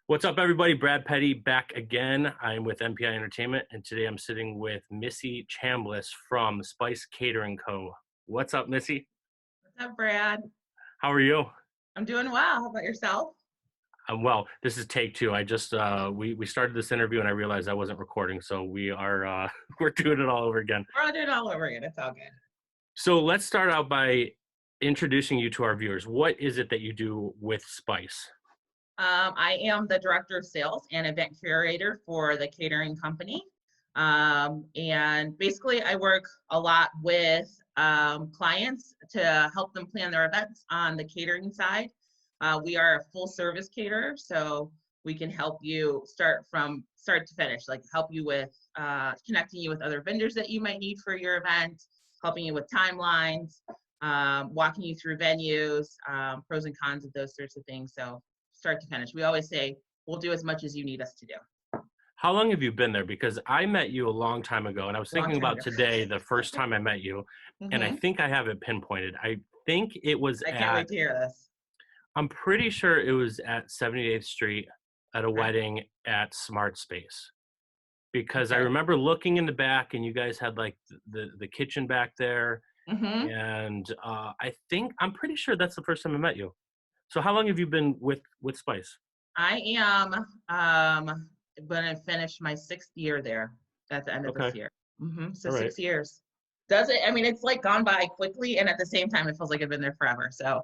What's up, everybody? Brad Petty back again. I'm with MPI Entertainment, and today I'm sitting with Missy Chambless from Spice Catering Co. What's up, Missy? What's up, Brad? How are you? I'm doing well. How about yourself? I'm well. This is take two. I just we started this interview and I realized I wasn't recording, so we are we're doing it all over again. We're all doing it all over again. It's all good. So let's start out by introducing you to our viewers. What is it that you do with Spice? I am the director of sales and event curator for the catering company. And basically, I work a lot with clients to help them plan their events on the catering side. We are a full service caterer, so we can help you start from start to finish, like help you with connecting you with other vendors that you might need for your event, helping you with timelines, walking you through venues, pros and cons of those sorts of things. So start to finish. We always say, we'll do as much as you need us to do. How long have you been there? Because I met you a long time ago, and I was thinking about today, the first time I met you, and I think I have it pinpointed. I think it was I can't wait to hear this. I'm pretty sure it was at 78th Street at a wedding at Smart Space. Because I remember looking in the back, and you guys had like the kitchen back there, and I'm pretty sure that's the first time I met you. So how long have you been with Spice? I am going to finish my 6th year there at the end of this year. So 6 years. I mean, it's like gone by quickly, and at the same time, it feels like I've been there forever. So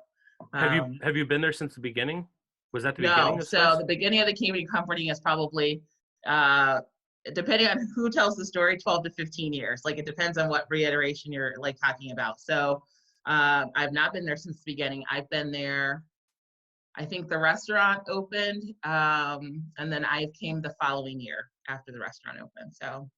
have you been there since the beginning? Was that the beginning? No, so the beginning of the catering company is probably, depending on who tells the story, 12 to 15 years. Like, it depends on what reiteration you're like talking about. So I've not been there since the beginning. I've been there, I think the restaurant opened, and then I came the following year after the restaurant opened. So.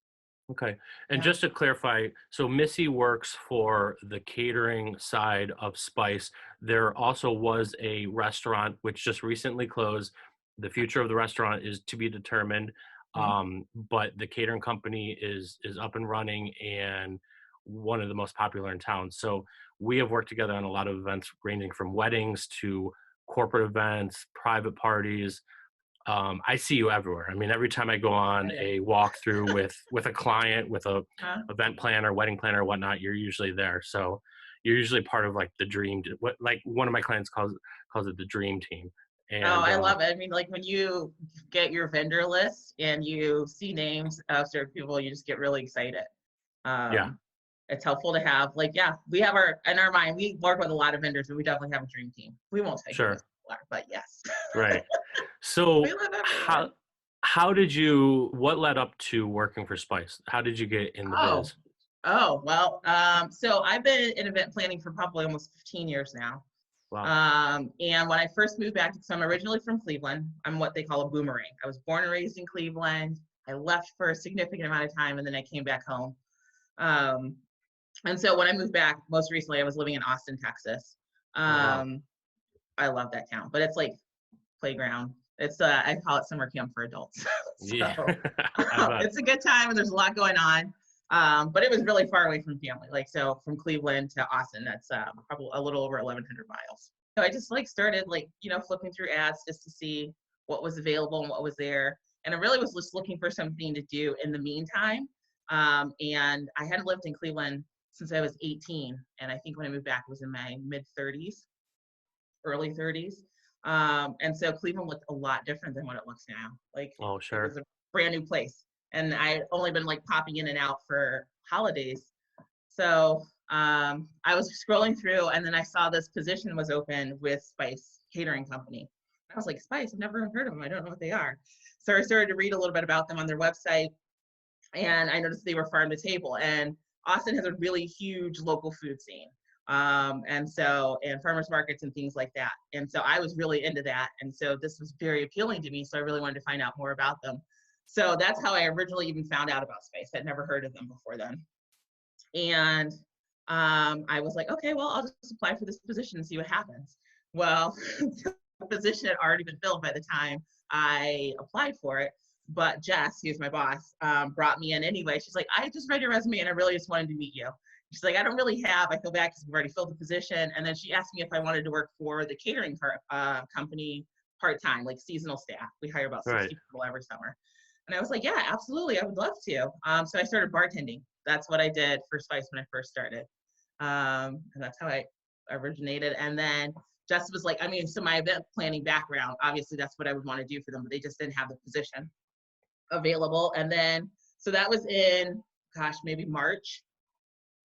Okay. And just to clarify, so Missy works for the catering side of Spice. There also was a restaurant which just recently closed. The future of the restaurant is to be determined. But the catering company is up and running and one of the most popular in town. So we have worked together on a lot of events ranging from weddings to corporate events, private parties. I see you everywhere. I mean, every time I go on a walkthrough with a client, with a event planner, wedding planner, whatnot, you're usually there. So you're usually part of like the dream. Like one of my clients calls it the dream team. And, I love it. I mean, like when you get your vendor list and you see names of certain people, you just get really excited. It's helpful to have we have in our mind, we work with a lot of vendors, but we definitely have a dream team. We won't say who but yes. Right. So what led up to working for Spice? How did you get in the biz? So I've been in event planning for probably almost 15 years now. Wow. And when I first moved back, so I'm originally from Cleveland. I'm what they call a boomerang. I was born and raised in Cleveland. I left for a significant amount of time, and then I came back home. And so when I moved back, most recently, I was living in Austin, Texas. I love that town, but it's like playground. It's I call it summer camp for adults. It's a good time, and there's a lot going on. But it was really far away from family. Like, so from Cleveland to Austin, that's probably a little over 1,100 miles. So I just started flipping through ads just to see what was available and what was there. And I really was just looking for something to do in the meantime. And I hadn't lived in Cleveland since I was 18. And I think when I moved back, it was in my mid-30s, early 30s. And so Cleveland looked a lot different than what it looks now. Like, oh, sure. It was a brand new place. And I had only been popping in and out for holidays. So I was scrolling through, and then I saw this position was open with Spice Catering Company. I was like, Spice, I've never heard of them. I don't know what they are. So I started to read a little bit about them on their website, and I noticed they were farm to table. And Austin has a really huge local food scene. And farmers markets and things like that. And so I was really into that. And so this was very appealing to me. So I really wanted to find out more about them. So that's how I originally even found out about Spice. I'd never heard of them before then. And I was like, okay, well, I'll just apply for this position and see what happens. Well, the position had already been filled by the time I applied for it. But Jess, who's my boss, brought me in anyway. She's like, I just read your resume and I really just wanted to meet you. She's like, I don't really have, I feel bad because we've already filled the position. And then she asked me if I wanted to work for the catering company part-time, like seasonal staff. We hire about 60 Right. people every summer. And I was like, yeah, absolutely, I would love to. So I started bartending. That's what I did for Spice when I first started. And that's how I originated. And then Jess was like, I mean, so my event planning background, obviously that's what I would want to do for them, but they just didn't have the position available. And then, so that was in, gosh, maybe March.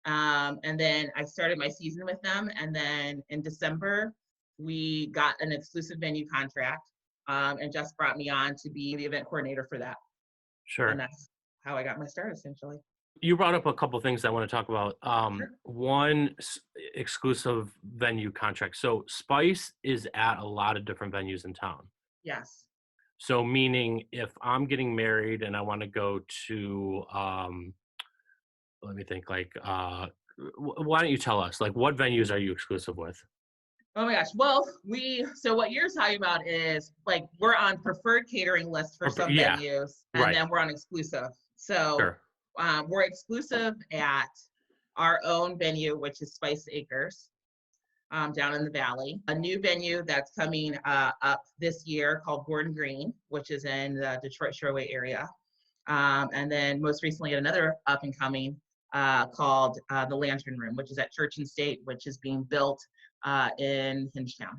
And then I started my season with them. And then in December, we got an exclusive venue contract. And Jess brought me on to be the event coordinator for that. Sure. And that's how I got my start, essentially. You brought up a couple things I want to talk about. Sure. One, exclusive venue contract. So Spice is at a lot of different venues in town. Yes. So meaning if I'm getting married and I want to go to, let me think, like, why don't you tell us, like, what venues are you exclusive with? Oh my gosh. Well, so what you're talking about is like we're on preferred catering list for some Yeah, venues, and right. then we're on exclusive. So Sure. we're exclusive at our own venue, which is Spice Acres down in the valley. A new venue that's coming up this year called Gordon Green, which is in the Detroit Shoreway area. And then most recently another up and coming called the Lantern Room, which is at Church and State, which is being built in Hingetown.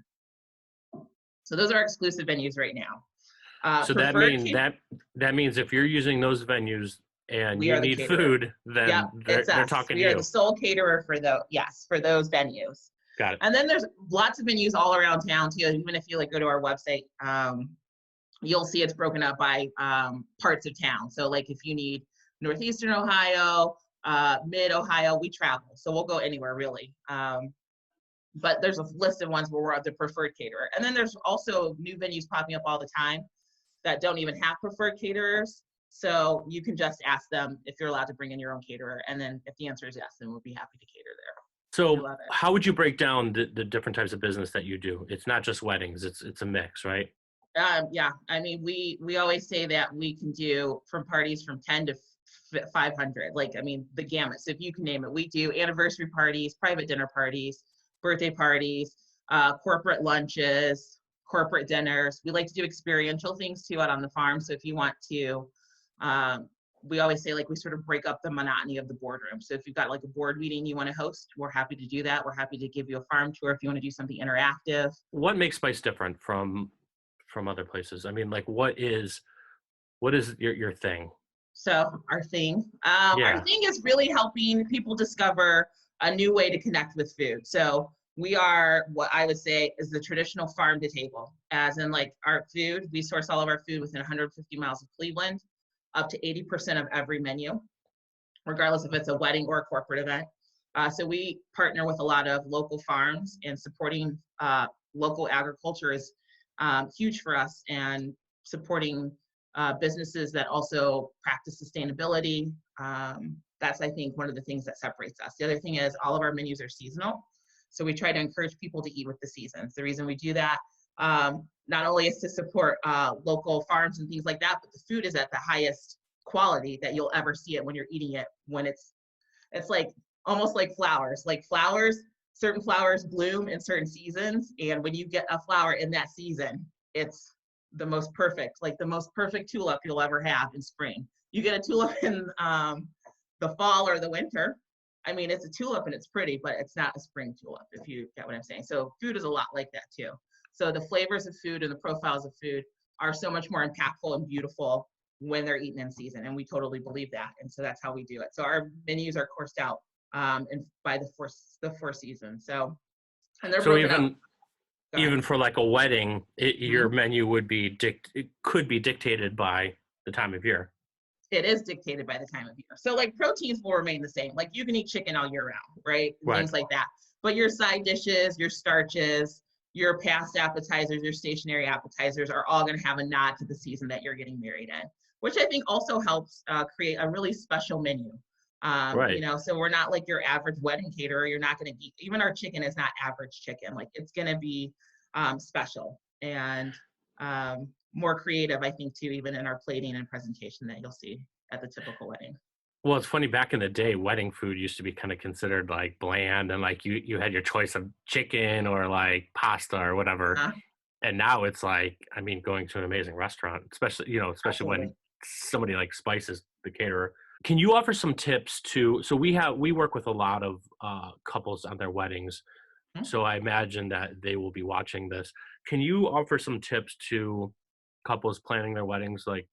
So those are exclusive venues right now. So that means if you're using those venues and we you are the need caterer. food, then Yep, it's they're us. talking We to are you. the sole caterer for for those venues. Got it. And then there's lots of venues all around town too. Even if you like go to our website, you'll see it's broken up by parts of town. So like if you need Northeastern Ohio, Mid Ohio, we travel. So we'll go anywhere really. But there's a list of ones where we're the preferred caterer. And then there's also new venues popping up all the time that don't even have preferred caterers. So you can just ask them if you're allowed to bring in your own caterer. And then if the answer is yes, then we'll be happy to cater there. So how would you break down the different types of business that you do? It's not just weddings, it's a mix, right? Yeah, I mean, we always say that we can do from parties from 10 to 500, like, I mean, the gamut. So if you can name it, we do anniversary parties, private dinner parties, birthday parties, corporate lunches, corporate dinners. We like to do experiential things too out on the farm. So if you want to, we always say like we sort of break up the monotony of the boardroom. So if you've got like a board meeting you want to host, we're happy to do that. We're happy to give you a farm tour if you want to do something interactive. What makes Spice different from other places? I mean, like what is your thing? So our thing is really helping people discover a new way to connect with food. So we are what I would say is the traditional farm to table, as in like our food, we source all of our food within 150 miles of Cleveland, up to 80% of every menu, regardless if it's a wedding or a corporate event. So we partner with a lot of local farms, and supporting local agriculture is huge for us, and supporting businesses that also practice sustainability. That's, I think, one of the things that separates us. The other thing is all of our menus are seasonal. So we try to encourage people to eat with the seasons. The reason we do that, not only is to support local farms and things like that, but the food is at the highest quality that you'll ever see it when you're eating it, when it's like almost like flowers. Like flowers, certain flowers bloom in certain seasons. And when you get a flower in that season, it's the most perfect, like the most perfect tulip you'll ever have in spring. You get a tulip in the fall or the winter. I mean, it's a tulip and it's pretty, but it's not a spring tulip, if you get what I'm saying. So food is a lot like that too. So the flavors of food and the profiles of food are so much more impactful and beautiful when they're eaten in season. And we totally believe that. And so that's how we do it. So our menus are coursed out and by the four seasons. So, and they're so broken even for like a wedding, your Mhm. menu would be it could be dictated by the time of year. It is dictated by the time of year. So like proteins will remain the same. Like you can eat chicken all year round, right? Right. Things like that. But your side dishes, your starches, your past appetizers, your stationary appetizers are all going to have a nod to the season that you're getting married in, which I think also helps create a really special menu. Right. You know, so we're not like your average wedding caterer. You're not going to eat, even our chicken is not average chicken. Like it's going to be special and more creative, I think, too, even in our plating and presentation that you'll see at the typical wedding. Well, it's funny, back in the day, wedding food used to be kind of considered like bland and like you had your choice of chicken or like pasta or whatever. Uh, And now it's like, I mean, going to an amazing restaurant, especially, especially when Absolutely. somebody like Spice is the caterer. Can you offer some tips to, so we work with a lot of couples on their weddings. Mhm. So I imagine that they will be watching this. Can you offer some tips to couples planning their weddings? Like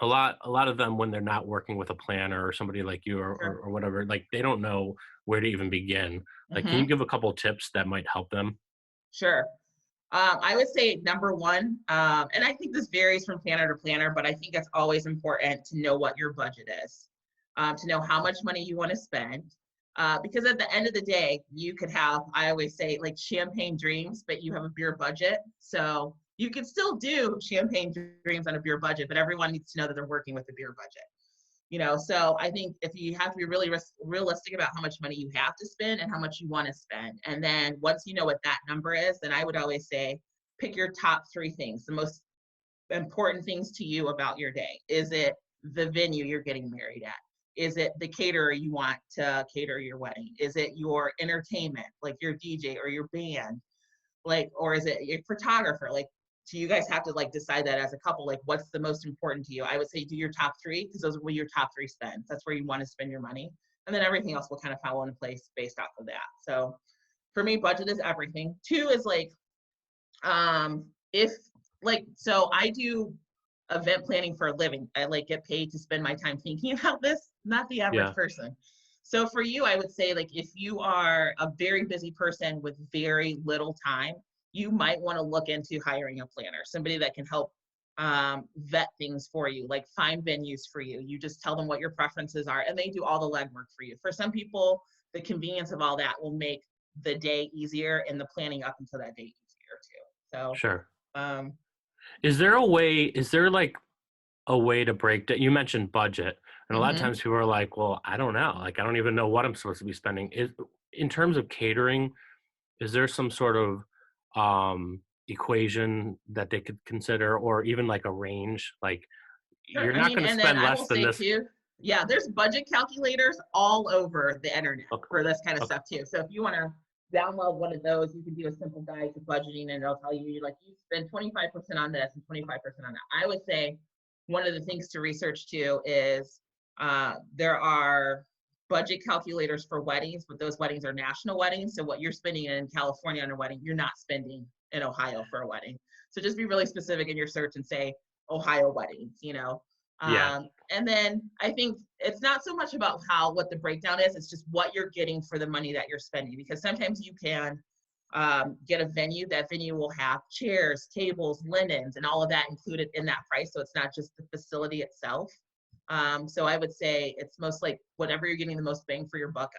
a lot of them, when they're not working with a planner or somebody like you or, or, Sure. or whatever, like they don't know where to even begin. Like, can you Hmm. give a couple tips that might help them? Sure. I would say number one, and I think this varies from planner to planner, but I think it's always important to know what your budget is, to know how much money you want to spend. Because at the end of the day, you could have, I always say, like champagne dreams, but you have a beer budget. So you could still do champagne dreams on a beer budget, but everyone needs to know that they're working with a beer budget. So I think if you have to be really realistic about how much money you have to spend and how much you want to spend, and then once you know what that number is, then I would always say pick your top three things, the most important things to you about your day. Is it the venue you're getting married at? Is it the caterer you want to cater your wedding? Is it your entertainment, like your DJ or your band? Like, or is it a photographer? Like, so you guys have to like decide that as a couple, like what's the most important to you. I would say do your top three, because those are where your top three spends. That's where you want to spend your money, and then everything else will kind of fall into place based off of that. So for me, budget is everything. Two is like, if like, so I do event planning for a living. I like get paid to spend my time thinking about this, not the average Yeah. person. So for you, I would say like if you are a very busy person with very little time, you might want to look into hiring a planner, somebody that can help vet things for you, like find venues for you. You just tell them what your preferences are, and they do all the legwork for you. For some people, the convenience of all that will make the day easier and the planning up until that day easier too. So Sure. um, Is there like a way to break that? You mentioned budget, and a lot of mhm. times people are like, well, I don't know. Like, I don't even know what I'm supposed to be spending. In terms of catering, is there some sort of equation that they could consider, or even like a range? Like, Sure. you're I not mean, going to and then spend I less will than say this. too, yeah, there's budget calculators all over the internet Okay. for this kind of Okay. stuff too. So if you want to download one of those, you can do a simple guide to budgeting, and it'll tell you like you spend 25% on this and 25% on that. I would say one of the things to research too is there are budget calculators for weddings, but those weddings are national weddings. So what you're spending in California on a wedding, you're not spending in Ohio for a wedding. So just be really specific in your search and say Ohio weddings. Yeah. And then I think it's not so much about what the breakdown is, it's just what you're getting for the money that you're spending. Because sometimes you can get a venue, that venue will have chairs, tables, linens, and all of that included in that price. So it's not just the facility itself. So I would say it's most like whatever you're getting the most bang for your buck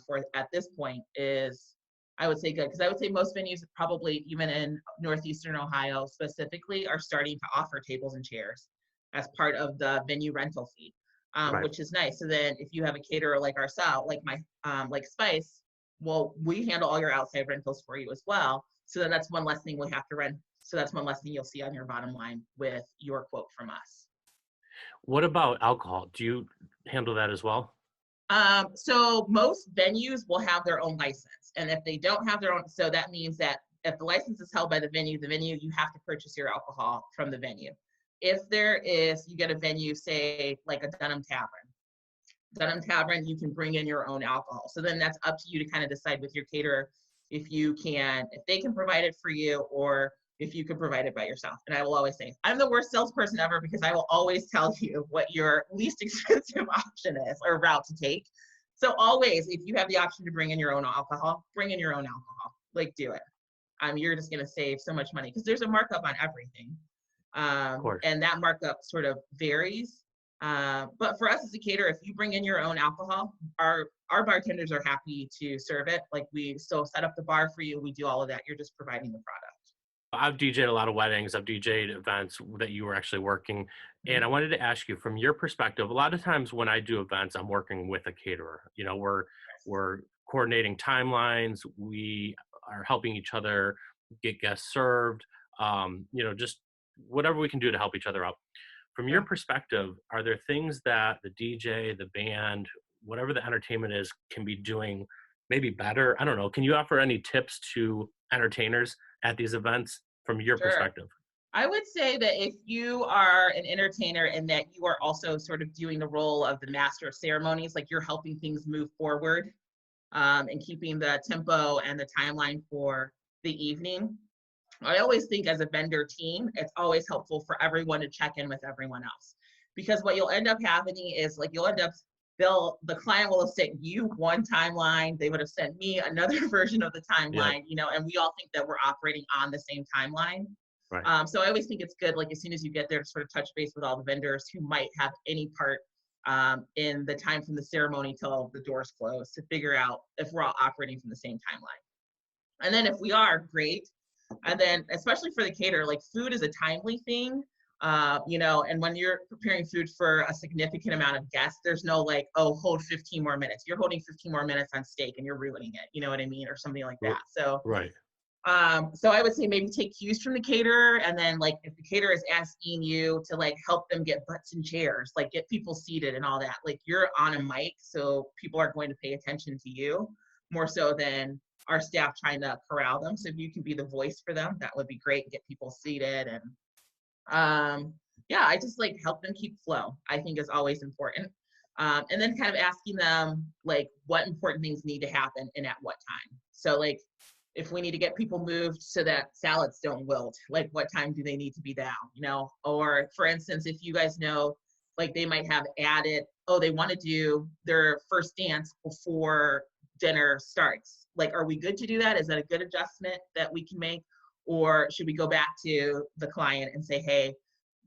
for at this point is, I would say, good. Because I would say most venues, probably even in Northeastern Ohio specifically, are starting to offer tables and chairs as part of the venue rental fee, Right. which is nice. So then if you have a caterer like ourselves, like Spice, well, we handle all your outside rentals for you as well. So then that's one less thing we have to rent. So that's one less thing you'll see on your bottom line with your quote from us. What about alcohol? Do you handle that as well? So most venues will have their own license. And if they don't have their own, so that means that if the license is held by the venue, you have to purchase your alcohol from the venue. If you get a venue, say like a Dunham Tavern, you can bring in your own alcohol. So then that's up to you to kind of decide with your caterer if they can provide it for you, or if you could provide it by yourself. And I will always say, I'm the worst salesperson ever, because I will always tell you what your least expensive option is or route to take. So always, if you have the option to bring in your own alcohol, bring in your own alcohol. Like, do it. You're just going to save so much money because there's a markup on everything. Of course. And that markup sort of varies. But for us as a caterer, if you bring in your own alcohol, our bartenders are happy to serve it. Like, we still set up the bar for you. We do all of that. You're just providing the product. I've DJed a lot of weddings. I've DJed events that you were actually working. And Mhm. I wanted to ask you, from your perspective, a lot of times when I do events, I'm working with a caterer. We're coordinating timelines. We are helping each other get guests served. Just whatever we can do to help each other out. from your perspective, are there things that the DJ, the band, whatever the entertainment is, can be doing maybe better? I don't know. Can you offer any tips to entertainers at these events from your Sure. perspective? I would say that if you are an entertainer and that you are also sort of doing the role of the master of ceremonies, like you're helping things move forward, and keeping the tempo and the timeline for the evening. I always think as a vendor team, it's always helpful for everyone to check in with everyone else. Because what you'll end up happening is like you'll end up, the client will have sent you one timeline, they would have sent me another version of the Yep. timeline, and we all think that we're operating on the same timeline. Right. So I always think it's good, like as soon as you get there, to sort of touch base with all the vendors who might have any part in the time from the ceremony till the doors close, to figure out if we're all operating from the same timeline. And then if we are, great. And then especially for the caterer, like food is a timely thing. And when you're preparing food for a significant amount of guests, there's no like, oh, hold 15 more minutes. You're holding 15 more minutes on steak and you're ruining it. You know what I mean? Or something like that. So Right. so I would say maybe take cues from the caterer, and then like if the caterer is asking you to like help them get butts and chairs, like get people seated and all that, like you're on a mic, so people are going to pay attention to you more so than our staff trying to corral them. So if you can be the voice for them, that would be great. Get people seated, and yeah, I just like help them keep flow. I think is always important. And then kind of asking them like what important things need to happen and at what time. So like if we need to get people moved so that salads don't wilt, like what time do they need to be down, Or for instance, if you guys know, like they might have added, oh, they want to do their first dance before dinner starts. Like, are we good to do that? Is that a good adjustment that we can make? Or should we go back to the client and say, hey,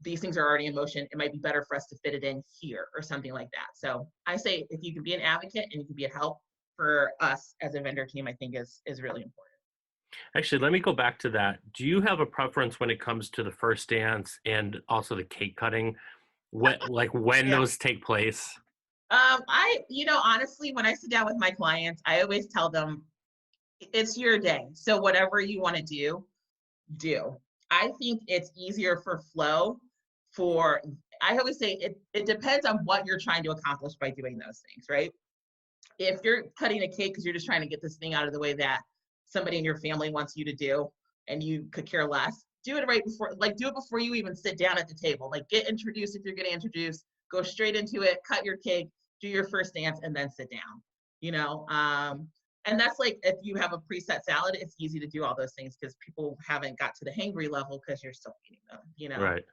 these things are already in motion. It might be better for us to fit it in here or something like that. So I say if you can be an advocate and you can be a help for us as a vendor team, I think is really important. Actually, let me go back to that. Do you have a preference when it comes to the first dance and also the cake cutting? When Yeah. those take place? Honestly, when I sit down with my clients, I always tell them it's your day. So whatever you want to do, do. I think it's easier for flow for, I always say it depends on what you're trying to accomplish by doing those things, right? If you're cutting a cake because you're just trying to get this thing out of the way that somebody in your family wants you to do and you could care less, do it right before, like do it before you even sit down at the table. Like get introduced if you're getting introduced, go straight into it, cut your cake, do your first dance, and then sit down, you know? And that's like, if you have a preset salad, it's easy to do all those things because people haven't got to the hangry level because you're still eating them. Right.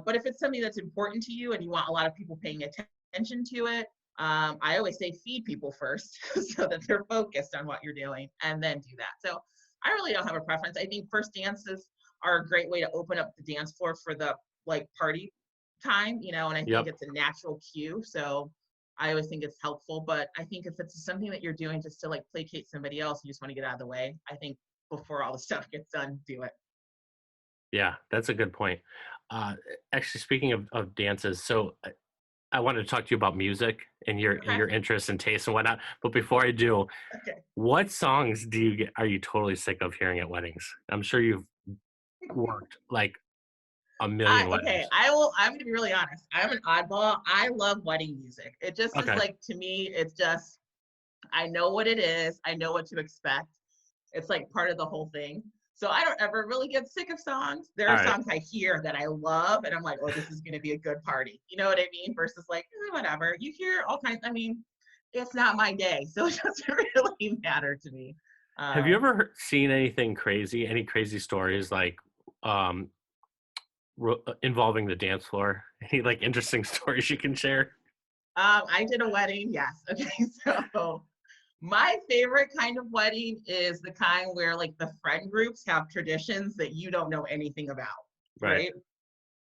But if it's something that's important to you and you want a lot of people paying attention to it, I always say feed people first so that they're focused on what you're doing and then do that. So I really don't have a preference. I think first dances are a great way to open up the dance floor for the like party time, and I think Yep. it's a natural cue. So I always think it's helpful, but I think if it's something that you're doing just to like placate somebody else, you just want to get out of the way, I think before all the stuff gets done, do it. Yeah, that's a good point. Uh, Actually, speaking of dances, so I wanted to talk to you about music and Okay. your interests and tastes and whatnot. But before I do, Okay. what songs are you totally sick of hearing at weddings? I'm sure you've worked like a million Okay, weddings. I'm gonna be really honest. I'm an oddball. I love wedding music. It just is Okay. like, to me, it's just, I know what it is. I know what to expect. It's like part of the whole thing. So I don't ever really get sick of songs. There All are right. songs I hear that I love, and I'm like, oh, this is gonna be a good party. You know what I mean? Versus like, whatever. You hear all kinds. I mean, it's not my day, so it doesn't really matter to me. Have you Um, ever seen anything crazy? Any crazy stories like um, involving the dance floor? Any like interesting stories you can share? I did a wedding, yes. Okay, so my favorite kind of wedding is the kind where like the friend groups have traditions that you don't know anything about, Right.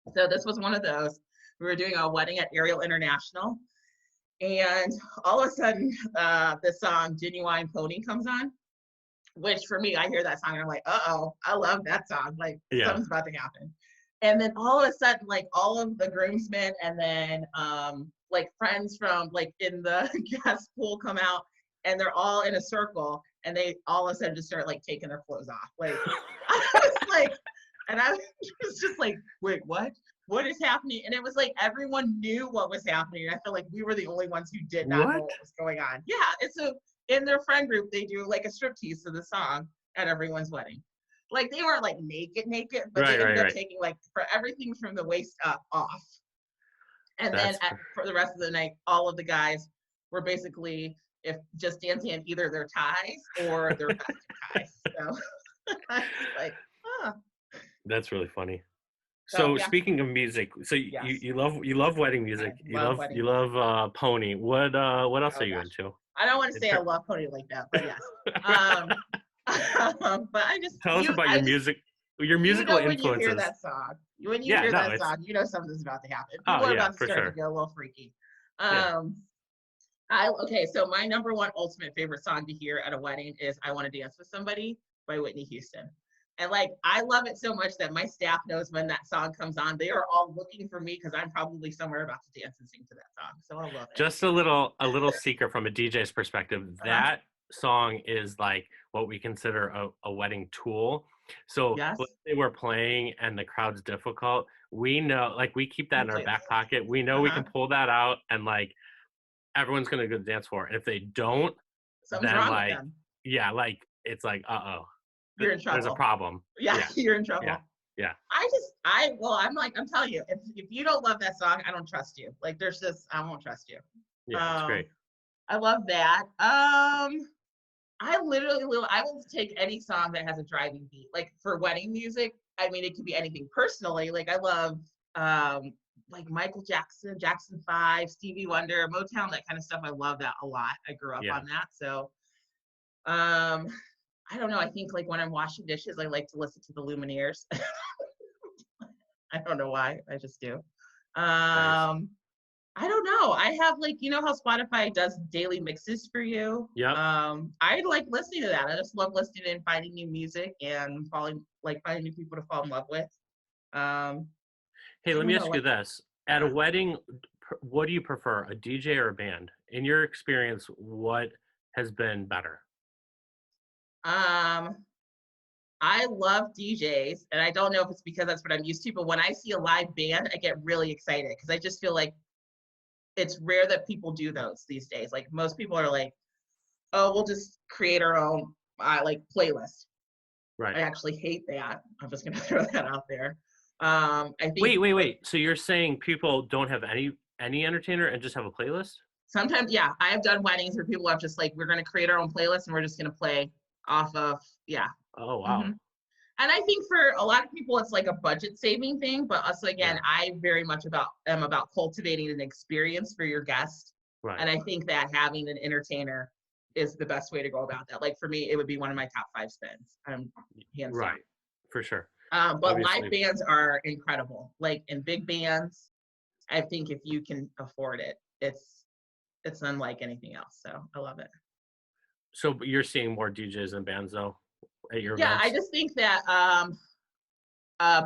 right? So this was one of those. We were doing a wedding at Ariel International, and all of a sudden, the song "Genuine Pony" comes on. Which for me, I hear that song and I'm like, uh-oh, I love that song. Like Yeah. something's about to happen. And then all of a sudden, like all of the groomsmen and then like friends from like in the guest pool come out, and they're all in a circle, and they all of a sudden just start like taking their clothes off. Like I was like, and I was just like, wait, what? what is happening? And it was like everyone knew what was happening. I feel like we were the only ones who did not know What? what was going on. Yeah, it's in their friend group, they do like a striptease to the song at everyone's wedding. Like they weren't like naked, but they Right, ended right, up right. taking like for everything from the waist up off. And then That's for the rest of the night, all of the guys were basically if just dancing in either their ties or their festive ties. So I was like, huh. that's really funny. So So yeah, speaking of music, so yes, you love wedding I music. love wedding You music. love Pony. What else Oh are you gosh, into? I don't want to In say I ter- love Pony like that, but yes. Um, but Tell us about your you musical know when you hear influences. that song, when you Yeah, hear no, that it's song, you know something's about to happen. oh People are yeah, about to for start to sure. get a little freaky. Yeah. Um, okay, so my number one ultimate favorite song to hear at a wedding is "I Want to Dance with Somebody" by Whitney Houston. And like I love it so much that my staff knows when that song comes on. They are all looking for me because I'm probably somewhere about to dance and sing to that song. So I love it. Just a little secret from a DJ's perspective. Uh-huh. That song is like what we consider a wedding tool. So let's Yes, say we're playing and the crowd's difficult. We know, like we keep that you in our play back this. pocket. We know we Uh-huh. can pull that out and like everyone's gonna go dance for it. And if they don't, Something's then wrong with like them. yeah, like it's like You're in there's a trouble. problem. Yeah, Yeah, you're in yeah, trouble. yeah, I'm like, I'm telling you, if you don't love that song, I don't trust you. Like, there's just, I won't trust you. yeah. It's Um, great. I love that. I will take any song that has a driving beat. Like for wedding music, I mean, it could be anything. Personally, like I love, like Michael Jackson, Jackson 5, Stevie Wonder, Motown, that kind of stuff. I love that a lot. I grew up Yeah. on that. So, um, I don't know. I think like when I'm washing dishes, I like to listen to the Lumineers. I don't know why. I just do. Nice. Um, I don't know. I have like, you know how Spotify does daily mixes for you? Yep. I like listening to that. I just love listening and finding new music and finding new people to fall in love with. Um, Hey, I let don't me know. ask you Like, this. At a uh-huh. wedding, what do you prefer, a DJ or a band? In your experience, what has been better? um, I love DJs, and I don't know if it's because that's what I'm used to, but when I see a live band, I get really excited because I just feel like it's rare that people do those these days. Like most people are like, oh, we'll just create our own like playlist. Right. I actually hate that. I'm just gonna throw that out there. I think like Wait. So you're saying people don't have any entertainer and just have a playlist? sometimes, yeah, I have done weddings where people have just like, we're gonna create our own playlist and we're just gonna play off of, yeah. Oh, hmm wow. And I think for a lot of people, it's like a budget saving thing. But us, again, Yeah. I very much am about cultivating an experience for your guest. Right. And I think that having an entertainer is the best way to go about that. Like for me, it would be one of my top 5 spends, hands down. Right. For sure. But live Obviously. bands are incredible. Like in big bands, I think if you can afford it, it's unlike anything else. So I love it. So you're seeing more DJs and bands though at your Yeah, I events? just think that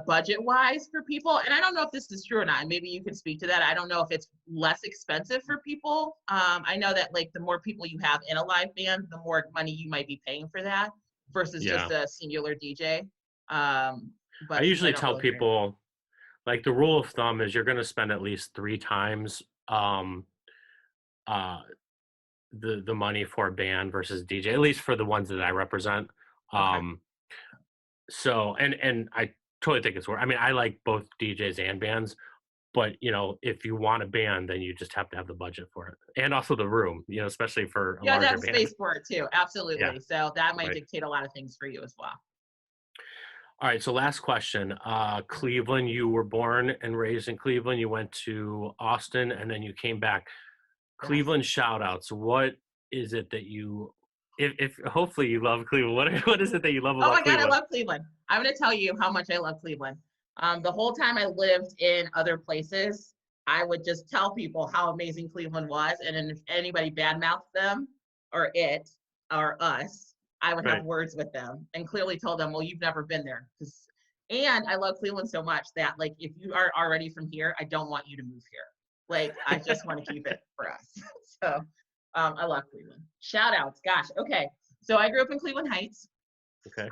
budget wise for people, and I don't know if this is true or not. Maybe you could speak to that. I don't know if it's less expensive for people. I know that like the more people you have in a live band, the more money you might be paying for that versus Yeah. just a singular DJ. I But since I usually don't tell really drink, people like the rule of thumb is you're going to spend at least 3 times uh the money for a band versus DJ, at least for the ones that I represent. okay. Um, so and I totally think it's worth. I mean, I like both DJs and bands, but you know, if you want a band, then you just have to have the budget for it, and also the room. You know, especially for a Yeah, larger that's band. space for it too. Yeah, Absolutely. So that might right. dictate a lot of things for you as well. All right. So last question. Cleveland. You were born and raised in Cleveland. You went to Austin, and then you came back. Yes. Cleveland shout outs. What is it that you if hopefully you love Cleveland. What is it that you love Oh about my God, I Cleveland? love Cleveland. I'm going to tell you how much I love Cleveland. The whole time I lived in other places, I would just tell people how amazing Cleveland was. And then if anybody badmouthed them or it or us, I would have Right. words with them and clearly told them, well, you've never been there. And I love Cleveland so much that, like, if you are already from here, I don't want you to move here. Like, I just want to keep it for us. So I love Cleveland. Shout outs. Gosh. Okay. So I grew up in Cleveland Heights. Okay.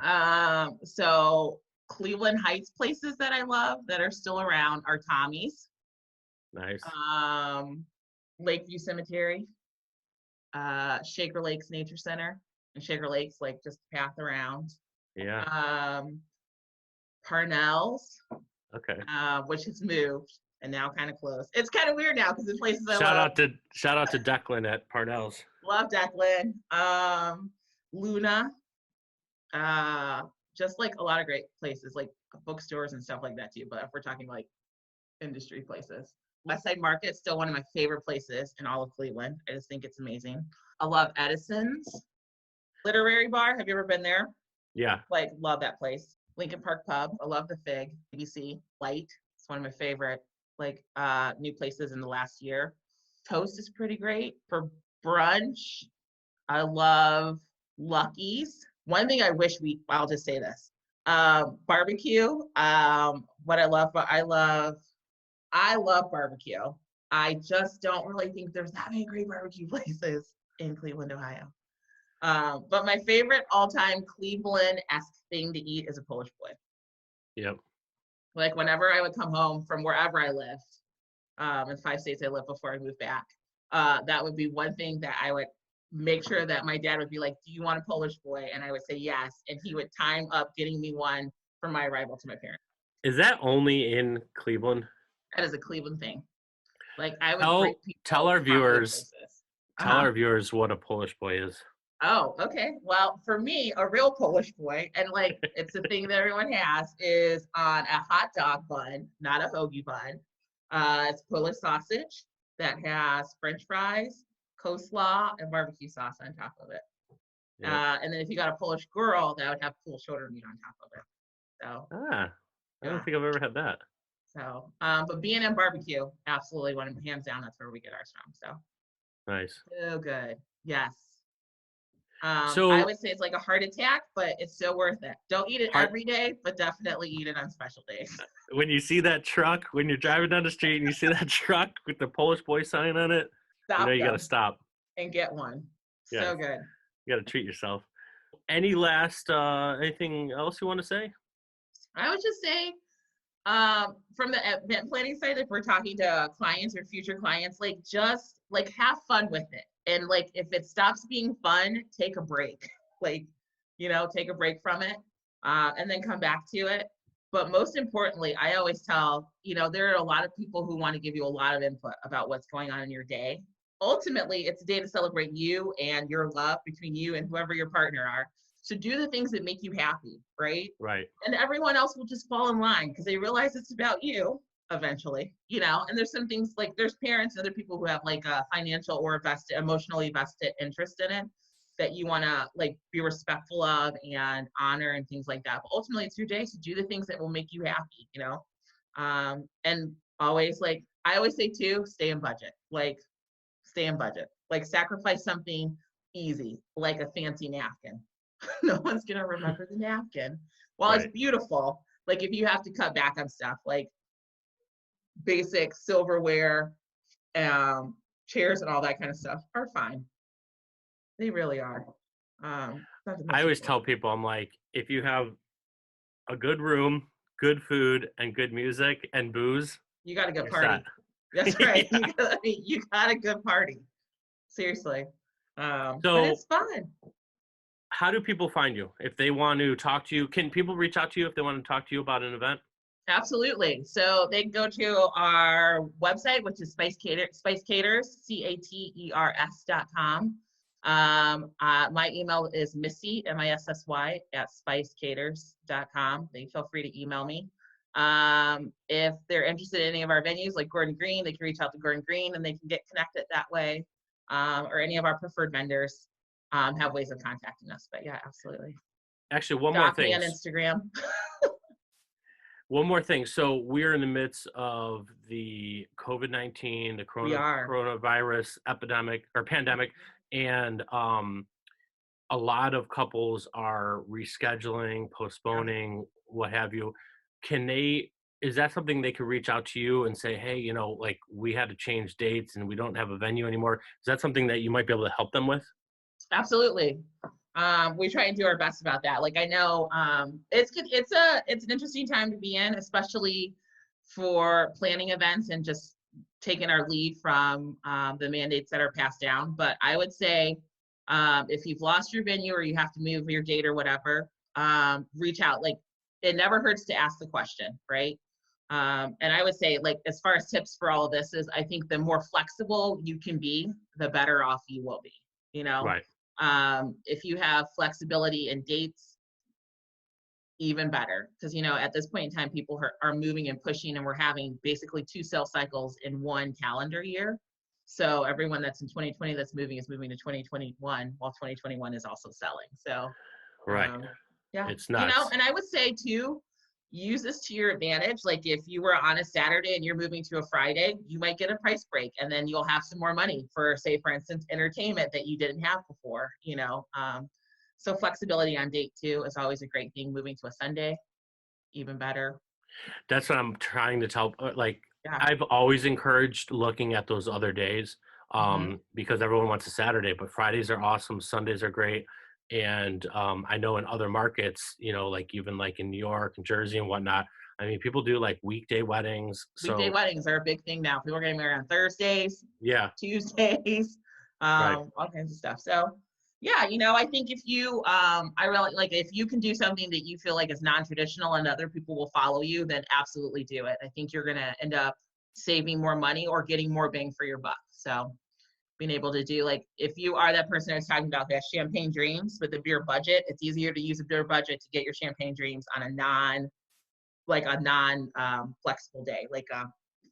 So Cleveland Heights places that I love that are still around are Tommy's, Nice. Lakeview Cemetery, Shaker Lakes Nature Center, and Shaker Lakes, like just a path around. Yeah. Parnell's, Okay. which has moved and now kind of closed. It's kind of weird now because the places I Shout love. out to Declan at Parnell's. Love Declan. Luna. Just like a lot of great places, like bookstores and stuff like that too. But if we're talking like industry places, West Side Market's still one of my favorite places in all of Cleveland. I just think it's amazing. I love Edison's Literary Bar. Have you ever been there? Yeah. Like, love that place. Lincoln Park Pub. I love the Fig. ABC Light. It's one of my favorite like new places in the last year. Toast is pretty great. For brunch, I love Lucky's. One thing I wish I'll just say this. Barbecue. What I love barbecue. I just don't really think there's that many great barbecue places in Cleveland, Ohio. But my favorite all-time Cleveland-esque thing to eat is a Polish boy. Yep. Like whenever I would come home from wherever I lived, in 5 states I lived before I moved back, that would be one thing that I would make sure that my dad would be like, do you want a Polish boy? And I would say yes. And he would time up getting me one for my arrival to my parents. Is that only in Cleveland? That is a Cleveland thing. Like I would tell our viewers what a Polish boy is. Oh, okay. Well, for me, a real Polish boy, and like it's the thing that everyone has, is on a hot dog bun, not a hoagie bun. It's Polish sausage that has French fries, coleslaw, and barbecue sauce on top of it. Yeah. And then if you got a Polish girl, that would have cool shoulder meat on top of it. So. I don't think I've ever had that. So, but B&M barbecue, absolutely, hands down, that's where we get ours from. So. Nice. So good. Yes. So I would say it's like a heart attack, but it's still worth it. Don't eat it every day, but definitely eat it on special days. When you see that truck, when you're driving down the street and you see that truck with the Polish boy sign on it, you got to stop and get one. Yeah. So good. You got to treat yourself. Any last anything else you want to say? I would just say, from the event planning side, if we're talking to clients or future clients, like just like have fun with it. And like, if it stops being fun, take a break, like, take a break from it, and then come back to it. But most importantly, I always tell, there are a lot of people who want to give you a lot of input about what's going on in your day. Ultimately, it's a day to celebrate you and your love between you and whoever your partner are. So do the things that make you happy, right? Right. And everyone else will just fall in line because they realize it's about you eventually, and there's some things like there's parents and other people who have like a financial or emotionally vested interest in it that you want to like be respectful of and honor and things like that. But ultimately it's your day, so do the things that will make you happy, and always, like I always say too, stay in budget, like sacrifice something easy, like a fancy napkin. No one's going to remember the napkin. While It's beautiful, like if you have to cut back on stuff, like basic silverware, chairs and all that kind of stuff are fine. They really are. I always tell people, I'm like, if you have a good room, good food, and good music and booze, you got a good party. That's right. Yeah. You got a good party. Seriously. But it's fun. How do people find you if they want to talk to you? Can people reach out to you if they want to talk to you about an event? Absolutely. So they can go to our website, which is Spice Caters, CATERS.com. My email is Missy, MISSY, at spicecaters.com. They feel free to email me. If they're interested in any of our venues, like Gordon Green, they can reach out to Gordon Green and they can get connected that way. Or any of our preferred vendors have ways of contacting us. But yeah, absolutely. Actually, one more thing. Me on Instagram. One more thing. So we're in the midst of the COVID-19, the coronavirus epidemic or pandemic, and a lot of couples are rescheduling, postponing, what have you. Is that something they could reach out to you and say, hey, like we had to change dates and we don't have a venue anymore? Is that something that you might be able to help them with? Absolutely. We try and do our best about that. Like I know it's an interesting time to be in, especially for planning events and just taking our lead from the mandates that are passed down. But I would say if you've lost your venue or you have to move your date or whatever, reach out. Like it never hurts to ask the question, right? And I would say, like, as far as tips for all of this is, I think the more flexible you can be, the better off you will be, you know? Right. If you have flexibility in dates, even better. Because, you know, at this point in time, people are moving and pushing, and we're having basically 2 sales cycles in 1 calendar year. So everyone that's in 2020 that's moving is moving to 2021, while 2021 is also selling. So, Right. yeah, It's you know, nuts. and I would say too, use this to your advantage. Like if you were on a Saturday and you're moving to a Friday, you might get a price break, and then you'll have some more money for, say, for instance, entertainment that you didn't have before, you know. So flexibility on date too is always a great thing. Moving to a Sunday, even better. That's what I'm trying to tell. Like, Yeah. I've always encouraged looking at those other days Hmm. because everyone wants a Saturday, but Fridays are awesome. Sundays are great. And I know in other markets, you know, like even like in New York and Jersey and whatnot, I mean, people do like weekday weddings. Weekday So, weddings are a big thing now. People are getting married on Thursdays, yeah, Tuesdays, right. all kinds of stuff. So yeah, you know, I think if you I really like if you can do something that you feel like is non-traditional and other people will follow you, then absolutely do it. I think you're gonna end up saving more money or getting more bang for your buck. So being able to do, like, if you are that person I was talking about that has champagne dreams with a beer budget, it's easier to use a beer budget to get your champagne dreams on a non flexible day, like a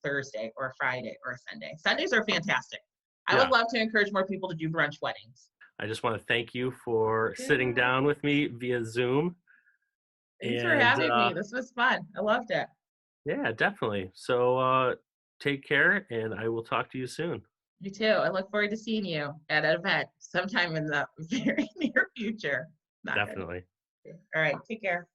Thursday or a Friday or a Sunday. Sundays are fantastic. I would Yeah. love to encourage more people to do brunch weddings. I just want to thank you for sitting Yeah. down with me via Zoom. Thanks for And having me. This was fun. I loved it. yeah, definitely. So take care and I will talk to you soon. You too. I look forward to seeing you at an event sometime in the very near future. Not good. Definitely. All right. Take care.